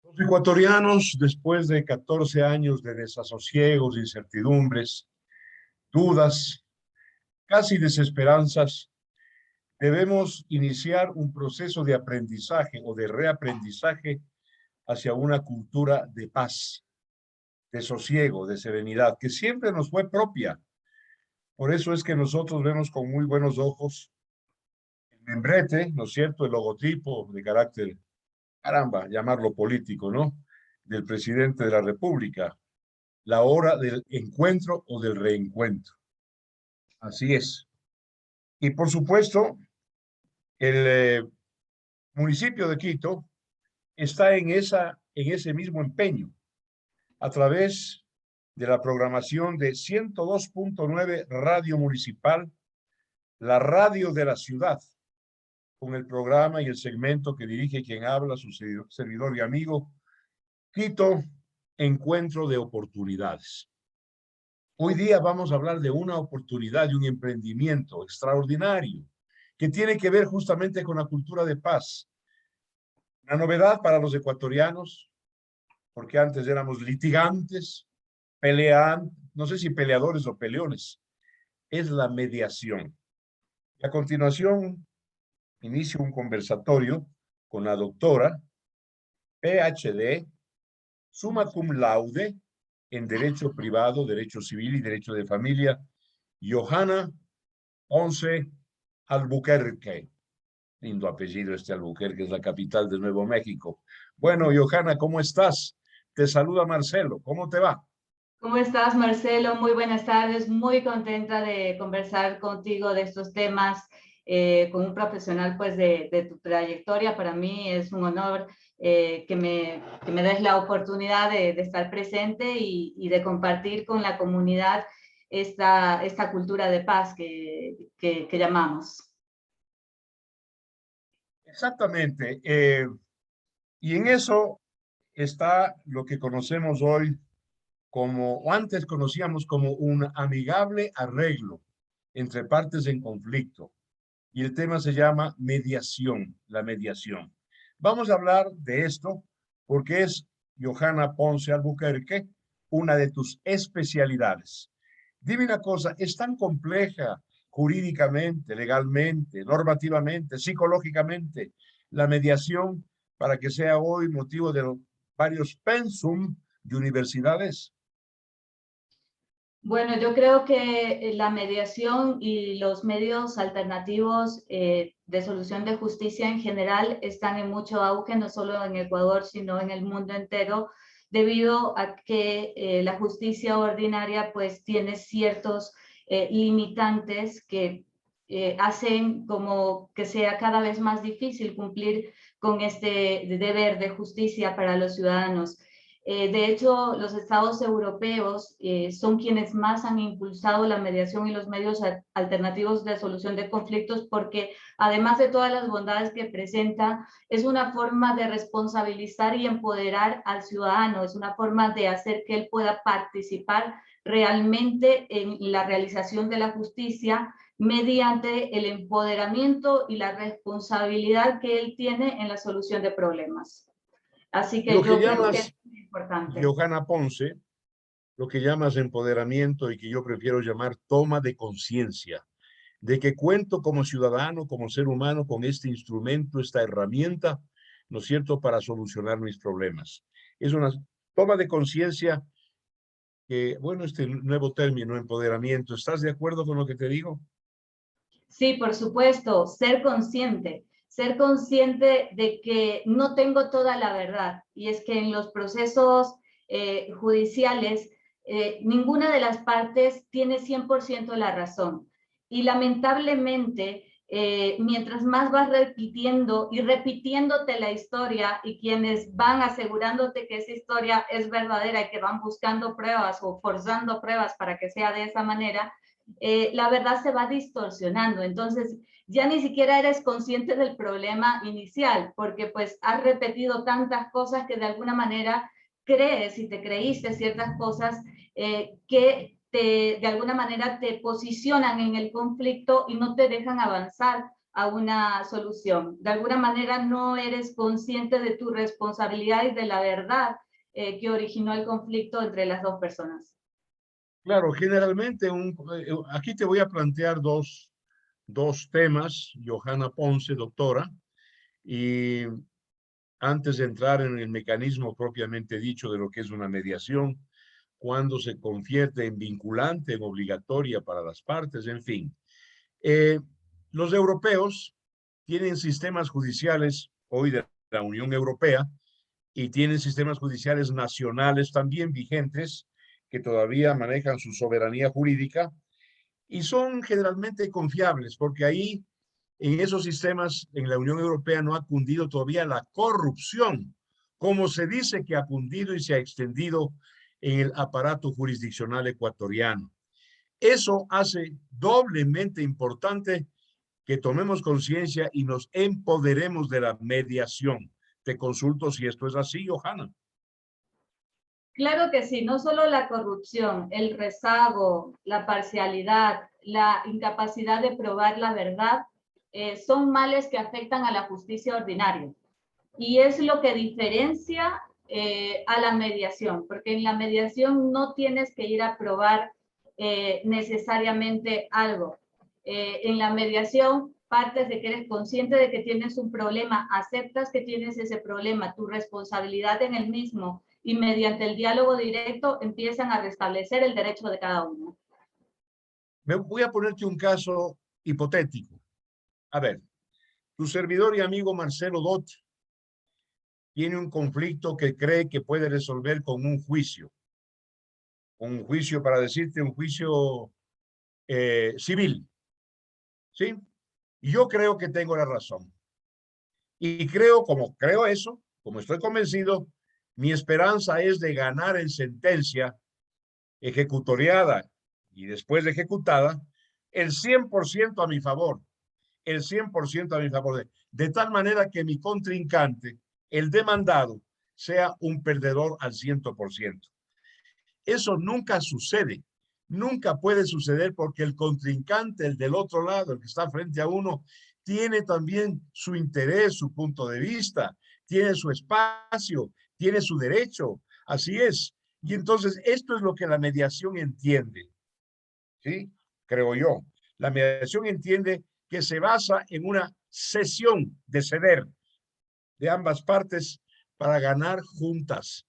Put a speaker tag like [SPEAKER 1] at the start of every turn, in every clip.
[SPEAKER 1] Los ecuatorianos, después de 14 años de desasosiegos, incertidumbres, dudas, casi desesperanzas, debemos iniciar un proceso de aprendizaje o de reaprendizaje hacia una cultura de paz, de sosiego, de serenidad, que siempre nos fue propia. Por eso es que nosotros vemos con muy buenos ojos el membrete, ¿no es cierto?, el logotipo de carácter, caramba, llamarlo político, ¿no?, del presidente de la República, la hora del encuentro o del reencuentro. Así es. Y por supuesto, el municipio de Quito está en ese mismo empeño a través de la programación de 102.9 Radio Municipal, la radio de la ciudad, con el programa y el segmento que dirige quien habla, su servidor y amigo, Quito, Encuentro de Oportunidades. Hoy día vamos a hablar de una oportunidad, de un emprendimiento extraordinario que tiene que ver justamente con la cultura de paz. Una novedad para los ecuatorianos, porque antes éramos litigantes, no sé si peleadores o peleones, es la mediación. Y a continuación, inicio un conversatorio con la doctora, PhD, summa cum laude, en Derecho Privado, Derecho Civil y Derecho de Familia, Johanna Ponce Albuquerque. Lindo apellido este Albuquerque, es la capital de Nuevo México. Bueno, Johanna, ¿cómo estás? Te saluda Marcelo, ¿cómo te va?
[SPEAKER 2] ¿Cómo estás, Marcelo? Muy buenas tardes, muy contenta de conversar contigo de estos temas con un profesional pues de tu trayectoria. Para mí es un honor que me des la oportunidad de estar presente y de compartir con la comunidad esta cultura de paz que llamamos.
[SPEAKER 1] Exactamente. Y en eso está lo que conocemos hoy como, o antes conocíamos como un amigable arreglo entre partes en conflicto. Y el tema se llama mediación, la mediación. Vamos a hablar de esto porque es Johanna Ponce Albuquerque, una de tus especialidades. Dime una cosa, ¿es tan compleja jurídicamente, legalmente, normativamente, psicológicamente la mediación para que sea hoy motivo de los varios pensum de universidades?
[SPEAKER 2] Bueno, yo creo que la mediación y los medios alternativos de solución de justicia en general están en mucho auge, no solo en Ecuador, sino en el mundo entero, debido a que la justicia ordinaria pues tiene ciertos limitantes que hacen como que sea cada vez más difícil cumplir con este deber de justicia para los ciudadanos. De hecho, los estados europeos son quienes más han impulsado la mediación y los medios alternativos de solución de conflictos porque, además de todas las bondades que presenta, es una forma de responsabilizar y empoderar al ciudadano, es una forma de hacer que él pueda participar realmente en la realización de la justicia mediante el empoderamiento y la responsabilidad que él tiene en la solución de problemas. Así
[SPEAKER 1] Lo
[SPEAKER 2] que
[SPEAKER 1] que
[SPEAKER 2] yo creo que
[SPEAKER 1] llamas,
[SPEAKER 2] es muy importante.
[SPEAKER 1] Johanna Ponce, lo que llamas empoderamiento y que yo prefiero llamar toma de conciencia, de que cuento como ciudadano, como ser humano, con este instrumento, esta herramienta, ¿no es cierto?, para solucionar mis problemas. Es una toma de conciencia que, bueno, este nuevo término, empoderamiento, ¿estás de acuerdo con lo que te digo?
[SPEAKER 2] Sí, por supuesto, ser consciente de que no tengo toda la verdad. Y es que en los procesos judiciales, ninguna de las partes tiene 100% la razón. Y lamentablemente, mientras más vas repitiendo y repitiéndote la historia y quienes van asegurándote que esa historia es verdadera y que van buscando pruebas o forzando pruebas para que sea de esa manera, la verdad se va distorsionando. Entonces, ya ni siquiera eres consciente del problema inicial, porque pues has repetido tantas cosas que de alguna manera crees y te creíste ciertas cosas de alguna manera te posicionan en el conflicto y no te dejan avanzar a una solución. De alguna manera no eres consciente de tu responsabilidad y de la verdad que originó el conflicto entre las dos personas.
[SPEAKER 1] Claro, generalmente, aquí te voy a plantear dos temas, Johanna Ponce, doctora, y antes de entrar en el mecanismo propiamente dicho de lo que es una mediación, cuando se convierte en vinculante, en obligatoria para las partes, en fin. Eh, los europeos tienen sistemas judiciales hoy de la Unión Europea y tienen sistemas judiciales nacionales también vigentes que todavía manejan su soberanía jurídica y son generalmente confiables porque ahí en esos sistemas en la Unión Europea no ha cundido todavía la corrupción, como se dice que ha cundido y se ha extendido en el aparato jurisdiccional ecuatoriano. Eso hace doblemente importante que tomemos conciencia y nos empoderemos de la mediación. Te consulto si esto es así, Johanna.
[SPEAKER 2] Claro que sí, no solo la corrupción, el rezago, la parcialidad, la incapacidad de probar la verdad, son males que afectan a la justicia ordinaria. Y es lo que diferencia a la mediación, porque en la mediación no tienes que ir a probar necesariamente algo. En la mediación partes de que eres consciente de que tienes un problema, aceptas que tienes ese problema, tu responsabilidad en el mismo, y mediante el diálogo directo empiezan a restablecer el derecho de cada uno.
[SPEAKER 1] Me voy a ponerte un caso hipotético. A ver, tu servidor y amigo Marcelo Dot tiene un conflicto que cree que puede resolver con un juicio para decirte, un juicio civil, ¿sí? Y yo creo que tengo la razón. Y creo, como creo eso, como estoy convencido, mi esperanza es de ganar en sentencia ejecutoriada y después de ejecutada el 100% a mi favor, el 100% a mi favor, de tal manera que mi contrincante, el demandado, sea un perdedor al 100%. Eso nunca sucede, nunca puede suceder porque el contrincante, el del otro lado, el que está frente a uno, tiene también su interés, su punto de vista, tiene su espacio, tiene su derecho, así es. Y entonces esto es lo que la mediación entiende, ¿sí? Creo yo. La mediación entiende que se basa en una cesión de ceder de ambas partes para ganar juntas.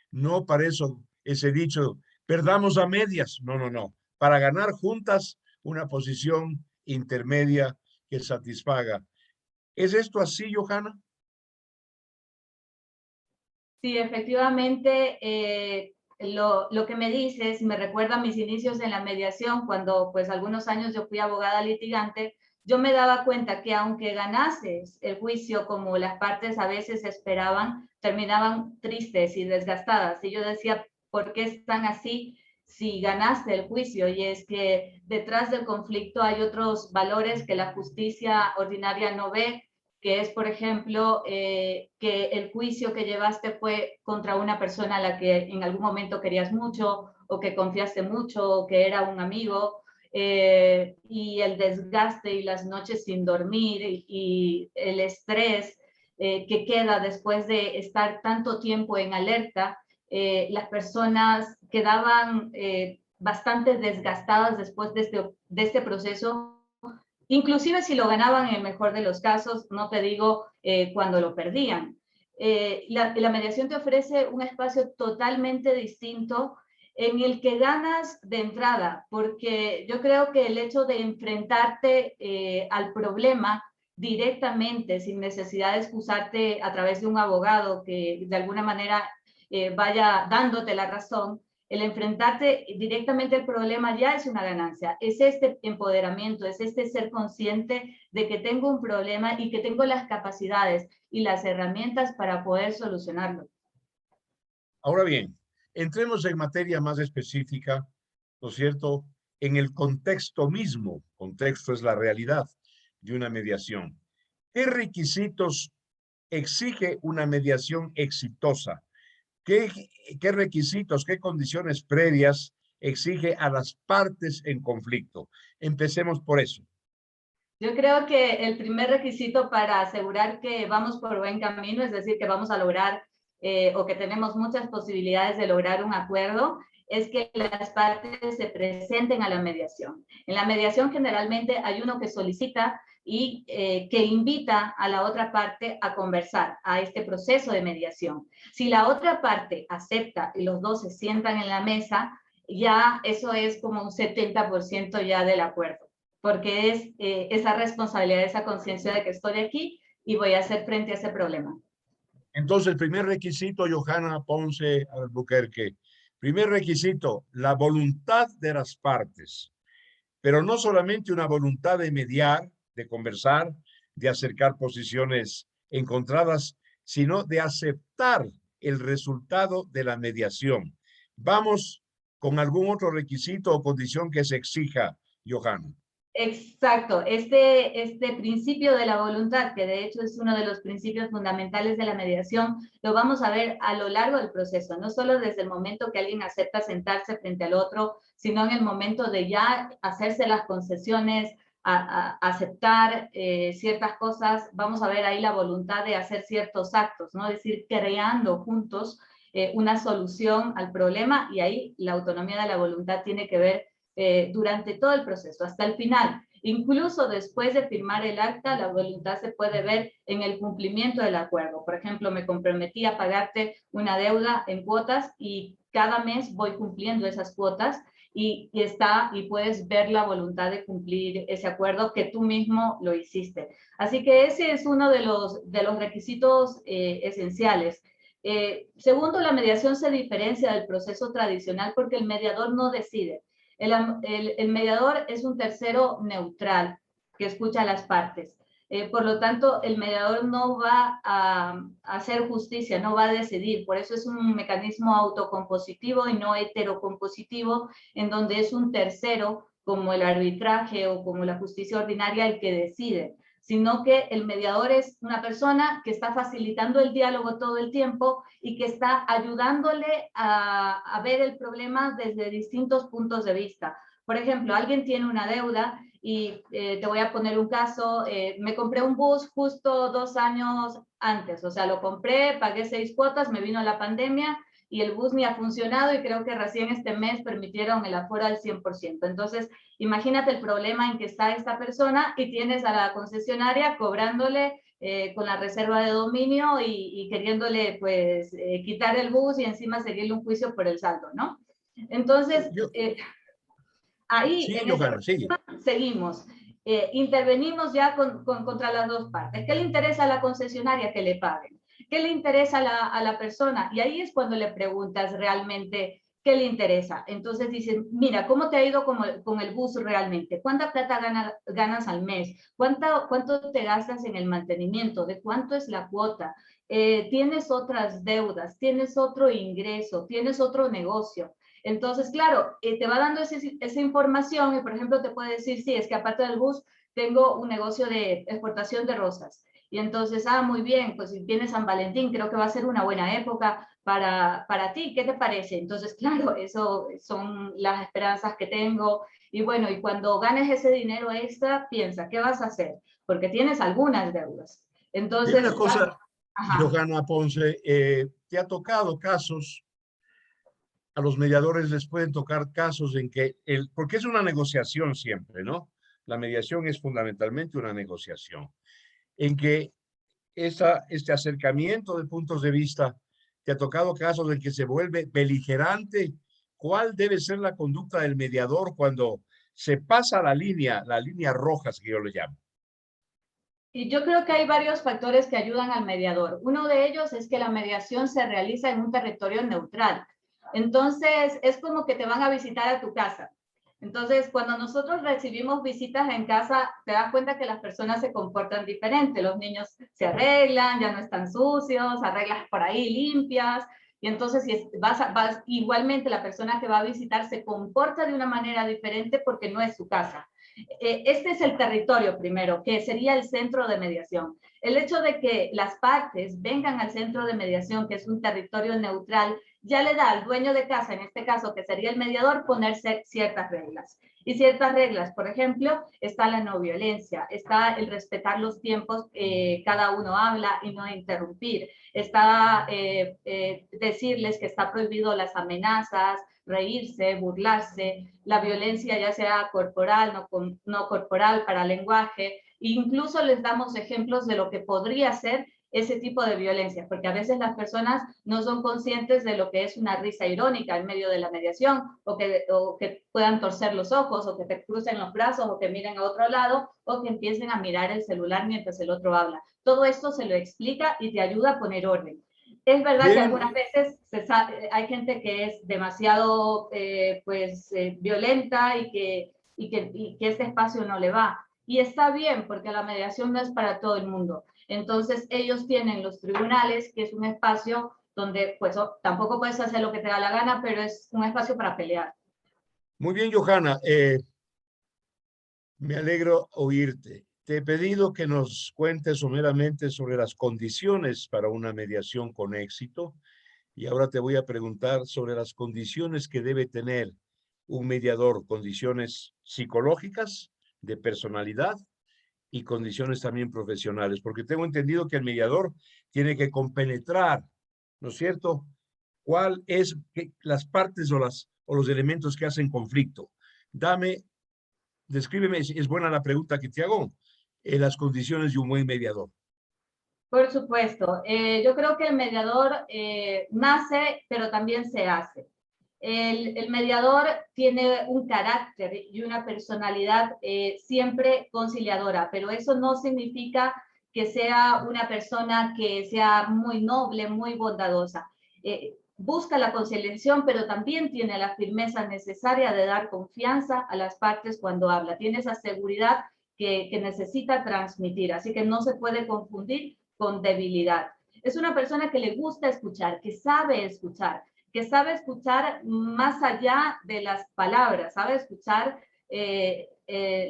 [SPEAKER 1] No para eso ese dicho, perdamos a medias. No, no, no. Para ganar juntas una posición intermedia que satisfaga. ¿Es esto así, Johanna?
[SPEAKER 2] Sí, efectivamente, lo que me dices me recuerda a mis inicios en la mediación, cuando pues algunos años yo fui abogada litigante. Yo me daba cuenta que aunque ganases el juicio como las partes a veces esperaban, terminaban tristes y desgastadas. Y yo decía, ¿por qué están así si ganaste el juicio? Y es que detrás del conflicto hay otros valores que la justicia ordinaria no ve, que es, por ejemplo, que el juicio que llevaste fue contra una persona a la que en algún momento querías mucho, o que confiaste mucho, o que era un amigo, y el desgaste y las noches sin dormir y el estrés que queda después de estar tanto tiempo en alerta, las personas quedaban bastante desgastadas después de este proceso. Inclusive si lo ganaban en el mejor de los casos, no te digo cuando lo perdían. La mediación te ofrece un espacio totalmente distinto en el que ganas de entrada, porque yo creo que el hecho de enfrentarte al problema directamente, sin necesidad de excusarte a través de un abogado que de alguna manera vaya dándote la razón, el enfrentarte directamente al problema ya es una ganancia. Es este empoderamiento, es este ser consciente de que tengo un problema y que tengo las capacidades y las herramientas para poder solucionarlo.
[SPEAKER 1] Ahora bien, entremos en materia más específica, ¿no es cierto? En el contexto mismo, contexto es la realidad de una mediación. ¿Qué requisitos exige una mediación exitosa? ¿Qué, qué requisitos, qué condiciones previas exige a las partes en conflicto? Empecemos por eso.
[SPEAKER 2] Yo creo que el primer requisito para asegurar que vamos por buen camino, es decir, que vamos a lograr o que tenemos muchas posibilidades de lograr un acuerdo, es que las partes se presenten a la mediación. En la mediación generalmente hay uno que solicita y que invita a la otra parte a conversar, a este proceso de mediación. Si la otra parte acepta y los dos se sientan en la mesa, ya eso es como un 70% ya del acuerdo, porque es esa responsabilidad, esa conciencia de que estoy aquí y voy a hacer frente a ese problema.
[SPEAKER 1] Entonces, el primer requisito, Johanna Ponce Albuquerque, primer requisito, la voluntad de las partes, pero no solamente una voluntad de mediar, de conversar, de acercar posiciones encontradas, sino de aceptar el resultado de la mediación. Vamos con algún otro requisito o condición que se exija, Johanna.
[SPEAKER 2] Exacto, este principio de la voluntad, que de hecho es uno de los principios fundamentales de la mediación, lo vamos a ver a lo largo del proceso, no solo desde el momento que alguien acepta sentarse frente al otro, sino en el momento de ya hacerse las concesiones, a aceptar ciertas cosas, vamos a ver ahí la voluntad de hacer ciertos actos, ¿no? Es decir, creando juntos una solución al problema, y ahí la autonomía de la voluntad tiene que ver durante todo el proceso, hasta el final. Incluso después de firmar el acta, la voluntad se puede ver en el cumplimiento del acuerdo. Por ejemplo, me comprometí a pagarte una deuda en cuotas y cada mes voy cumpliendo esas cuotas y puedes ver la voluntad de cumplir ese acuerdo que tú mismo lo hiciste. Así que ese es uno de los requisitos esenciales. Segundo, la mediación se diferencia del proceso tradicional porque el mediador no decide. El mediador es un tercero neutral que escucha a las partes. Por lo tanto, el mediador no va a hacer justicia, no va a decidir. Por eso es un mecanismo autocompositivo y no heterocompositivo, en donde es un tercero, como el arbitraje o como la justicia ordinaria, el que decide, sino que el mediador es una persona que está facilitando el diálogo todo el tiempo y que está ayudándole a ver el problema desde distintos puntos de vista. Por ejemplo, alguien tiene una deuda y te voy a poner un caso, me compré un bus justo 2 años antes, o sea, lo compré, pagué 6 cuotas, me vino la pandemia y el bus ni ha funcionado y creo que recién este mes permitieron el aforo al 100%. Entonces, imagínate el problema en que está esta persona y tienes a la concesionaria cobrándole con la reserva de dominio y queriéndole pues quitar el bus y encima seguirle un juicio por el saldo, ¿no? Entonces, ahí
[SPEAKER 1] Sí,
[SPEAKER 2] en ese
[SPEAKER 1] Johanna, sigue.
[SPEAKER 2] problema seguimos. Intervenimos ya contra las dos partes. ¿Qué le interesa a la concesionaria? Que le paguen. ¿Qué le interesa a la persona? Y ahí es cuando le preguntas realmente qué le interesa. Entonces dicen, mira, ¿cómo te ha ido con el bus realmente? ¿Cuánta plata ganas al mes? ¿Cuánto te gastas en el mantenimiento? ¿De cuánto es la cuota? ¿Tienes otras deudas? ¿Tienes otro ingreso? ¿Tienes otro negocio? Entonces, claro, te va dando esa información y, por ejemplo, te puede decir, sí, es que aparte del bus, tengo un negocio de exportación de rosas. Y entonces, muy bien, pues si viene San Valentín, creo que va a ser una buena época para ti. ¿Qué te parece? Entonces, claro, eso son las esperanzas que tengo. Y bueno, y cuando ganes ese dinero extra, piensa, ¿qué vas a hacer? Porque tienes algunas deudas.
[SPEAKER 1] Dime
[SPEAKER 2] Entonces,
[SPEAKER 1] una cosa,
[SPEAKER 2] ajá.
[SPEAKER 1] Johanna Ponce, ¿te ha tocado casos, a los mediadores les pueden tocar casos en que, porque es una negociación siempre, ¿no? La mediación es fundamentalmente una negociación, en que este acercamiento de puntos de vista, ¿te ha tocado casos en que se vuelve beligerante? ¿Cuál debe ser la conducta del mediador cuando se pasa la línea roja, que yo le llamo?
[SPEAKER 2] Y yo creo que hay varios factores que ayudan al mediador. Uno de ellos es que la mediación se realiza en un territorio neutral. Entonces, es como que te van a visitar a tu casa. Entonces, cuando nosotros recibimos visitas en casa, te das cuenta que las personas se comportan diferente. Los niños se arreglan, ya no están sucios, arreglas por ahí limpias. Y entonces, si igualmente la persona que va a visitar se comporta de una manera diferente porque no es su casa. Este es el territorio primero, que sería el centro de mediación. El hecho de que las partes vengan al centro de mediación, que es un territorio neutral, ya le da al dueño de casa, en este caso que sería el mediador, ponerse ciertas reglas. Y ciertas reglas, por ejemplo, está la no violencia, está el respetar los tiempos, cada uno habla y no interrumpir, está decirles que está prohibido las amenazas, reírse, burlarse, la violencia ya sea corporal, no corporal, para lenguaje, incluso les damos ejemplos de lo que podría ser ese tipo de violencia, porque a veces las personas no son conscientes de lo que es una risa irónica en medio de la mediación, o que puedan torcer los ojos, o que te crucen los brazos, o que miren a otro lado, o que empiecen a mirar el celular mientras el otro habla. Todo esto se lo explica y te ayuda a poner orden. Es verdad que algunas veces hay gente que es demasiado violenta y que este espacio no le va. Y está bien, porque la mediación no es para todo el mundo. Entonces, ellos tienen los tribunales, que es un espacio donde pues tampoco puedes hacer lo que te da la gana, pero es un espacio para pelear.
[SPEAKER 1] Muy bien, Johanna. Me alegro oírte. Te he pedido que nos cuentes someramente sobre las condiciones para una mediación con éxito y ahora te voy a preguntar sobre las condiciones que debe tener un mediador, condiciones psicológicas, de personalidad y condiciones también profesionales, porque tengo entendido que el mediador tiene que compenetrar, ¿no es cierto? ¿Cuál es las partes o los elementos que hacen conflicto? Descríbeme, es buena la pregunta que te hago, las condiciones de un buen mediador.
[SPEAKER 2] Por supuesto. Yo creo que el mediador nace, pero también se hace. El mediador tiene un carácter y una personalidad siempre conciliadora, pero eso no significa que sea una persona que sea muy noble, muy bondadosa. Busca la conciliación, pero también tiene la firmeza necesaria de dar confianza a las partes cuando habla. Tiene esa seguridad que necesita transmitir, así que no se puede confundir con debilidad. Es una persona que le gusta escuchar, que sabe escuchar más allá de las palabras, sabe escuchar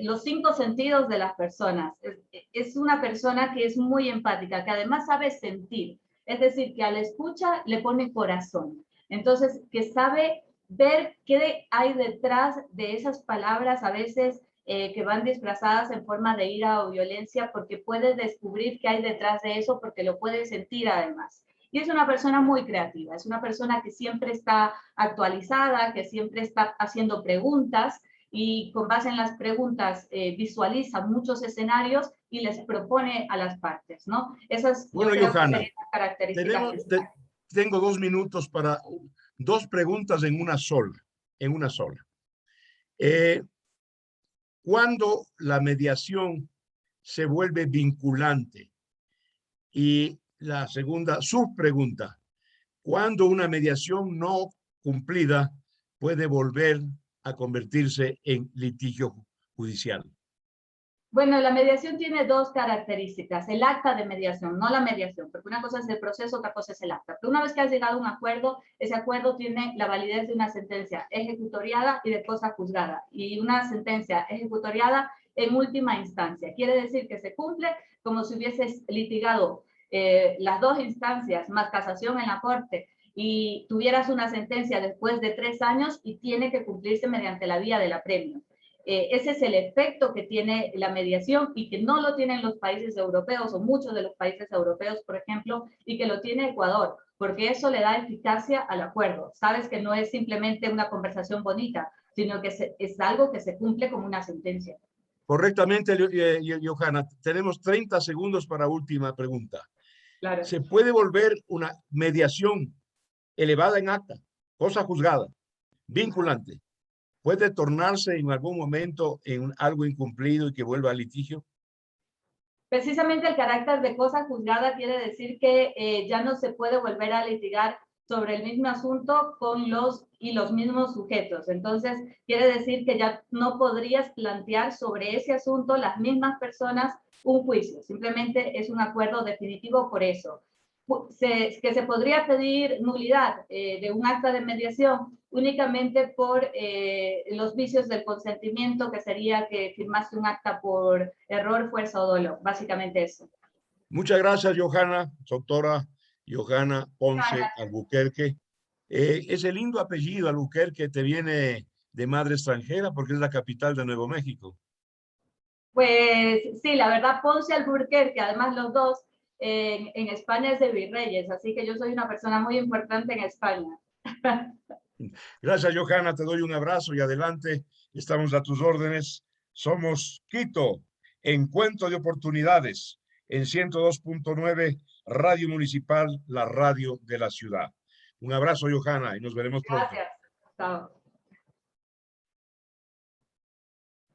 [SPEAKER 2] los 5 sentidos de las personas. Es una persona que es muy empática, que además sabe sentir, es decir, que a la escucha le pone corazón. Entonces, que sabe ver qué hay detrás de esas palabras, a veces que van disfrazadas en forma de ira o violencia, porque puede descubrir qué hay detrás de eso, porque lo puede sentir además. Y es una persona muy creativa, es una persona que siempre está actualizada, que siempre está haciendo preguntas y con base en las preguntas visualiza muchos escenarios y les propone a las partes, ¿no? Esas
[SPEAKER 1] Bueno,
[SPEAKER 2] yo creo que
[SPEAKER 1] Johanna,
[SPEAKER 2] serían las características.
[SPEAKER 1] tengo 2 minutos para 2 preguntas en una sola, en una sola. ¿Cuándo la mediación se vuelve vinculante? Y la segunda subpregunta, ¿cuándo una mediación no cumplida puede volver a convertirse en litigio judicial?
[SPEAKER 2] Bueno, la mediación tiene 2 características, el acta de mediación, no la mediación, porque una cosa es el proceso, otra cosa es el acta. Pero una vez que has llegado a un acuerdo, ese acuerdo tiene la validez de una sentencia ejecutoriada y de cosa juzgada, y una sentencia ejecutoriada en última instancia. Quiere decir que se cumple como si hubieses litigado las 2 instancias más casación en la corte y tuvieras una sentencia después de 3 años y tiene que cumplirse mediante la vía del apremio. Ese es el efecto que tiene la mediación y que no lo tienen los países europeos o muchos de los países europeos, por ejemplo, y que lo tiene Ecuador, porque eso le da eficacia al acuerdo. Sabes que no es simplemente una conversación bonita, sino que es algo que se cumple como una sentencia.
[SPEAKER 1] Correctamente, Johanna. Tenemos 30 segundos para última pregunta.
[SPEAKER 2] Claro.
[SPEAKER 1] ¿Se puede volver una mediación elevada en acta, cosa juzgada, vinculante? ¿Puede tornarse en algún momento en algo incumplido y que vuelva a litigio?
[SPEAKER 2] Precisamente el carácter de cosa juzgada quiere decir que ya no se puede volver a litigar sobre el mismo asunto con los mismos sujetos. Entonces, quiere decir que ya no podrías plantear sobre ese asunto las mismas personas un juicio. Simplemente es un acuerdo definitivo por eso. Que se podría pedir nulidad de un acta de mediación únicamente por los vicios del consentimiento, que sería que firmaste un acta por error, fuerza o dolo. Básicamente eso.
[SPEAKER 1] Muchas gracias, Johanna, doctora Johanna Ponce Albuquerque. Ese lindo apellido Albuquerque te viene de madre extranjera porque es la capital de Nuevo México.
[SPEAKER 2] Pues sí, la verdad, Ponce y Alburquerque, además los dos en España es de virreyes, así que yo soy una persona muy importante en España.
[SPEAKER 1] Gracias, Johanna, te doy un abrazo y adelante, estamos a tus órdenes. Somos Quito, Encuentro de Oportunidades, en 102.9 Radio Municipal, la radio de la ciudad. Un abrazo, Johanna, y nos veremos pronto.
[SPEAKER 2] Gracias. Chao.